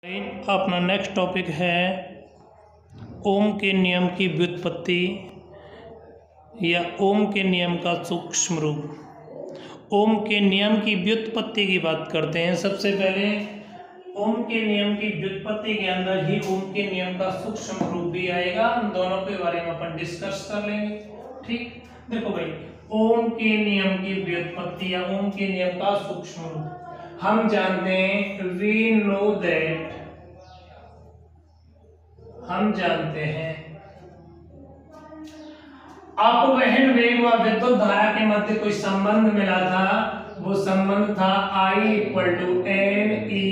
अपना next topic है ओम के नियम की व्युत्पत्ति या ओम के नियम का सूक्ष्म रूप। ओम के नियम की व्युत्पत्ति की बात करते हैं। सबसे पहले ओम के नियम की व्युत्पत्ति के अंदर ही ओम के नियम का सूक्ष्म रूप भी आएगा। दोनों के बारे में अपन डिस्कस कर लेंगे। ठीक, देखो भाई, ओम के नियम की व्युत्पत्ति या ओम के नियम का सूक्ष्म रूप हम जानते हैं, वी नो दैट, हम जानते हैं अपवहन वेग व विद्युत धारा के मध्य कोई संबंध मिला था। वो संबंध था I = NEA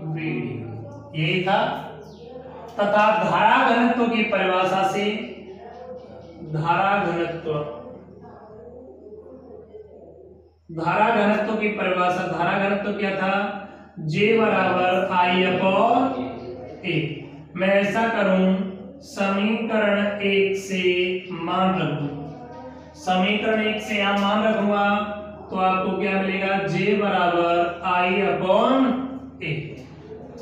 VD, यही था। तथा धारा घनत्व की परिभाषा से धारा घनत्व की परिभाषा, धारा घनत्व क्या था? J = I/A। मैं ऐसा करूं, समीकरण 1 से मान रखूं, समीकरण 1 से यहां मान रखूंगा तो आपको क्या मिलेगा? J = I/A।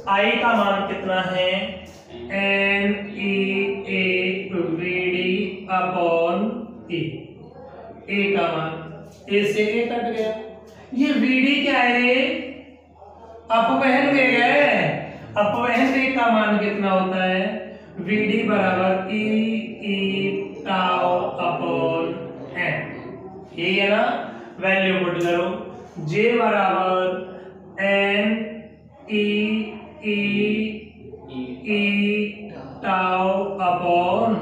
I का मान कितना है? NEA VD/A। A का मान, A से A कट गया। ये VD क्या है रे? अपवहन वेग है। अपवहन वेग का मान कितना होता है? VD = E τ/n। ये है ना, वैल्यू पुट करो। J = NEE τ/m,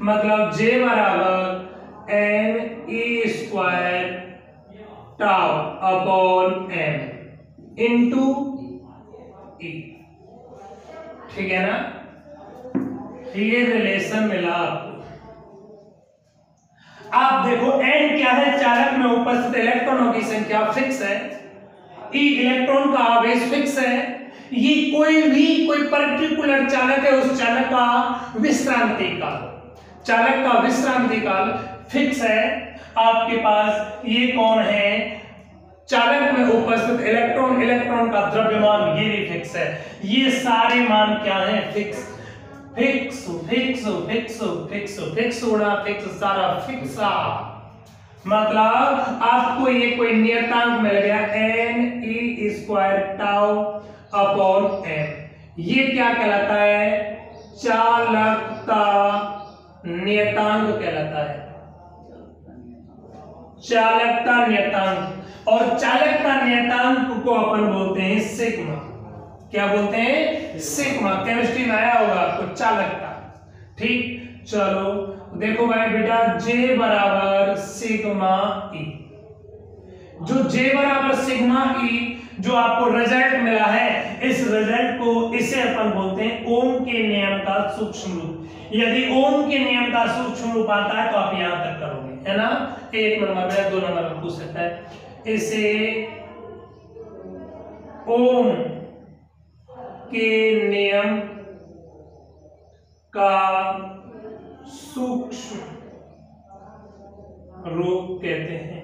मतलब J = NE² τ/m into E। ठीक है ना, ये रिलेशन मिला आपको। आप देखो n क्या है? चालक में उपस्थित इलेक्ट्रॉनों की संख्या फिक्स है, E इलेक्ट्रॉन का आवेश फिक्स है। ये कोई पर्टिकुलर चालक है, उस चालक का विश्रांति काल, चालक का विश्रांति काल फिक्स है। आपके पास ये कौन है? चालक में उपस्थित इलेक्ट्रॉन, इलेक्ट्रॉन का द्रव्यमान, ये भी फिक्स है। ये सारे मान क्या हैं? Fix, fix fix fix fix fix होना, फिक्स, सारा फिक्स। मतलब आपको ये कोई नियतांक मिल गया NE² τ/m। ये क्या कहलाता है? चालकता नियतांक कहलाता है, चालकता नियतांक। और चालकता नियतांक को अपन बोलते हैं सिग्मा। क्या बोलते हैं? सिग्मा। केमिस्ट्री में आया होगा आपको, चालकता। ठीक, चलो देखो भाई बेटा, J = सिग्मा E। जो J = सिग्मा E जो आपको रिजल्ट मिला है, इस रिजल्ट को, इसे अपन बोलते हैं ओम के नियम का सूक्ष्म रूप। यदि ओम के नियम का सूक्ष्म रूप आता है तो आप यहां तक करोगे, है ना? 1 नंबर में, 2 नंबर में पूछ सकता है। इसे ओम के नियम का सूक्ष्म रूप कहते हैं।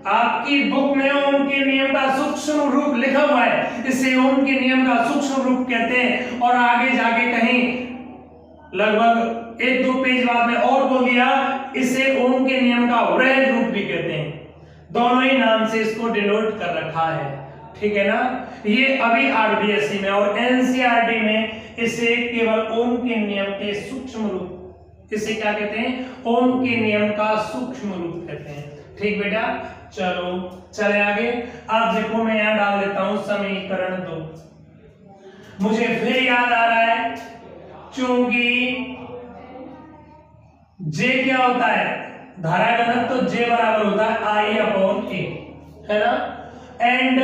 आपकी बुक में ओम के नियम का सूक्ष्म रूप लिखा हुआ है, इसे ओम के नियम का सूक्ष्म रूप कहते हैं। और आगे जाके कहीं लगभग 1-2 पेज बाद में और बोल दिया, इसे ओम के नियम का वृहद रूप भी कहते हैं। दोनों ही नाम से इसको डिनोट कर रखा है। ठीक है ना? ये अभी आरबीएससी में और एनसीईआरटी में इसे केवल ओम के नियम के सूक्ष्म रूप, इसे क्या कहते हैं? ओम के नियम का सूक्ष्म रूप कहते हैं। ठीक बेटा, चलो चले आगे। अब देखो, मैं यहां डाल देता हूं समीकरण 2। मुझे फिर याद आ रहा है, चूंकि J क्या होता है? धारा घनत्व। तो J बराबर होता है I/A, है ना? एंड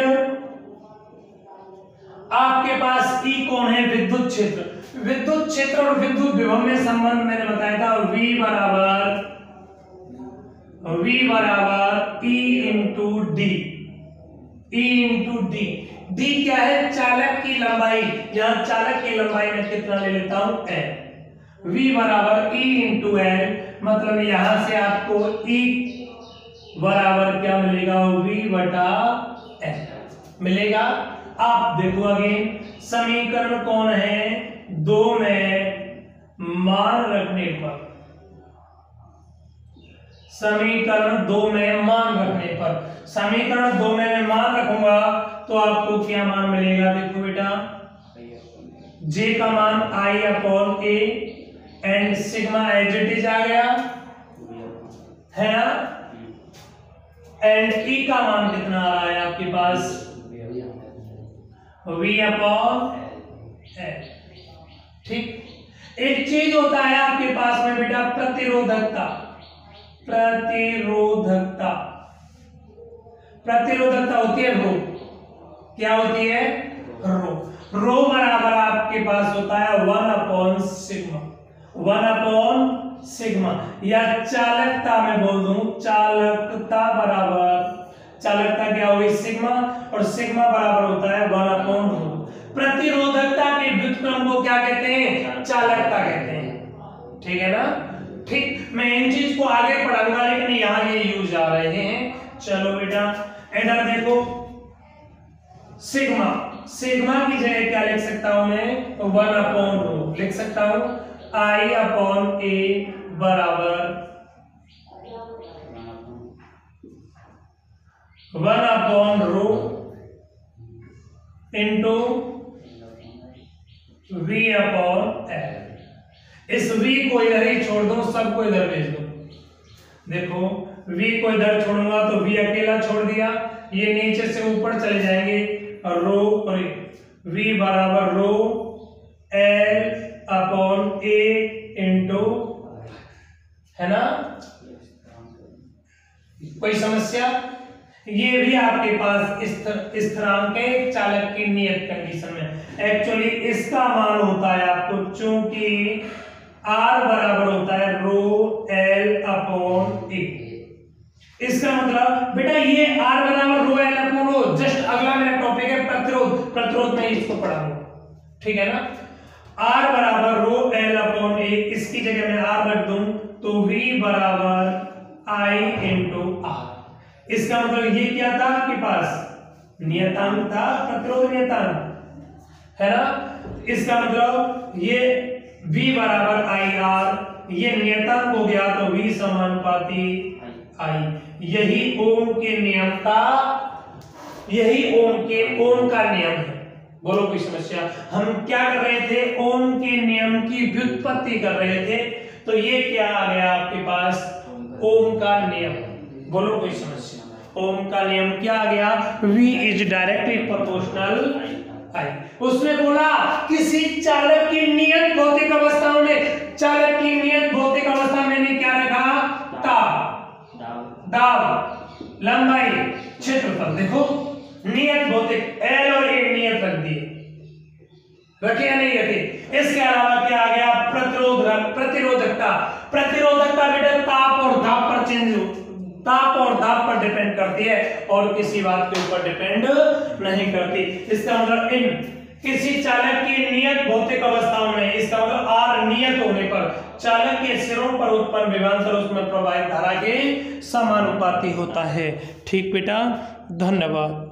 आपके पास E कौन है? विद्युत क्षेत्र। विद्युत क्षेत्र और विद्युत विभव में संबंध मैंने बताया था, V = E/D। E/D। D क्या है? चालक की लंबाई। यहां चालक की लंबाई में कितना ले लेता हूं? N। V = E/N, मतलब यहां से आपको E बराबर क्या मिलेगा? V/N। मिलेगा। आप देखो अगेन, समीकरण कौन है, 2 में मान रखने पर, समीकरण 2 में मान रखने पर, समीकरण 2 में मैं मान रखूंगा तो आपको क्या मान मिलेगा, देखो बेटा, जे का मान I upon A and sigma as it is आ गया है ना, एंड ई का मान कितना आ रहा है आपके पास, वी अपॉन एल। ठीक, एक चीज होता है आपके पास में बेटा प्रतिरोधकता, प्रतिरोधकता, प्रतिरोधकता होती है रो, क्या होती है, रो। रो बराबर आपके पास होता है 1 अपॉन सिग्मा, 1 अपॉन सिग्मा, या चालकता में बोल दूं, चालकता बराबर, चालकता क्या होगी सिग्मा, और सिग्मा बराबर होता है 1 अपॉन रो। प्रतिरोधकता के व्युत्क्रम को क्या कहते हैं, चालकता कहते हैं। ठीक है ना, ठीक, मैं इन चीज को आगे पढ़ाऊंगा लेकिन यहां ये यूज आ रहे हैं। चलो बेटा इधर देखो, सिग्मा, सिग्मा की जगह क्या लिख सकता हूं मैं, 1 अपॉन रो लिख सकता हूं, आई अपॉन ए बराबर 1 upon rho into V upon L. इस वी को इधर ही छोड़ दो, सबको इधर भेज दो। देखो v को इधर छोड़ूंगा तो v अकेला छोड़ दिया, ये नीचे से ऊपर चले जाएंगे, रो और v बराबर रो एल अपॉन ए इंटू, है ना, कोई समस्या। ये भी आपके पास स्थिरांक है चालक की नियत कंडीशन में। एक्चुअली इसका मान होता है आपको, चूंकि R बराबर होता है रो एल अपॉन ए, इसका मतलब बेटा ये R बराबर rho L upon rho, just अगला मेरा टॉपिक है प्रतिरोध, प्रतिरोध में इसको पढ़ाऊंगा, ठीक है ना। R बराबर रो एल अपॉन ए, इसकी जगह मैं R रख दूं तो V बराबर I इंटू R। इसका मतलब ये क्या था आपके पास, नियतांक था, प्रतिरोध नियतांक, है ना। इसका मतलब ये V बराबर आई आर, ये नियतांक हो गया तो V समानुपाती I। यही ओम के नियम का, यही ओम का नियम है। बोलो कोई समस्या, हम क्या कर रहे थे, ओम के नियम की व्युत्पत्ति कर रहे थे, तो ये क्या आ गया आपके पास, ओम का नियम। बोलो कोई समस्या, ओम का नियम क्या आ गया, V is directly proportional I। उसने बोला किसी चालक की नियत भौतिक अवस्थाओं में, चालक की नियत भौतिक अवस्था में क्या रखा, ताप, दाब, लंबाई, क्षेत्रफल। देखो नियत भौतिक L और A नियत रख दिए, रखे या नहीं रखे। इसके अलावा क्या आ गया, प्रतिरोधकता। प्रतिरोधकता बेटा ताप और दाब पर चेंज, ताप और दाब पर डिपेंड करती है और किसी बात के ऊपर डिपेंड नहीं करती। इसका मतलब इन किसी चालक की नियत भौतिक अवस्थाओं में, इसका मतलब R नियत होने पर चालक के सिरों पर उत्पन्न विभवांतर उसमें प्रवाहित धारा के समानुपाती होता है। ठीक बेटा, धन्यवाद।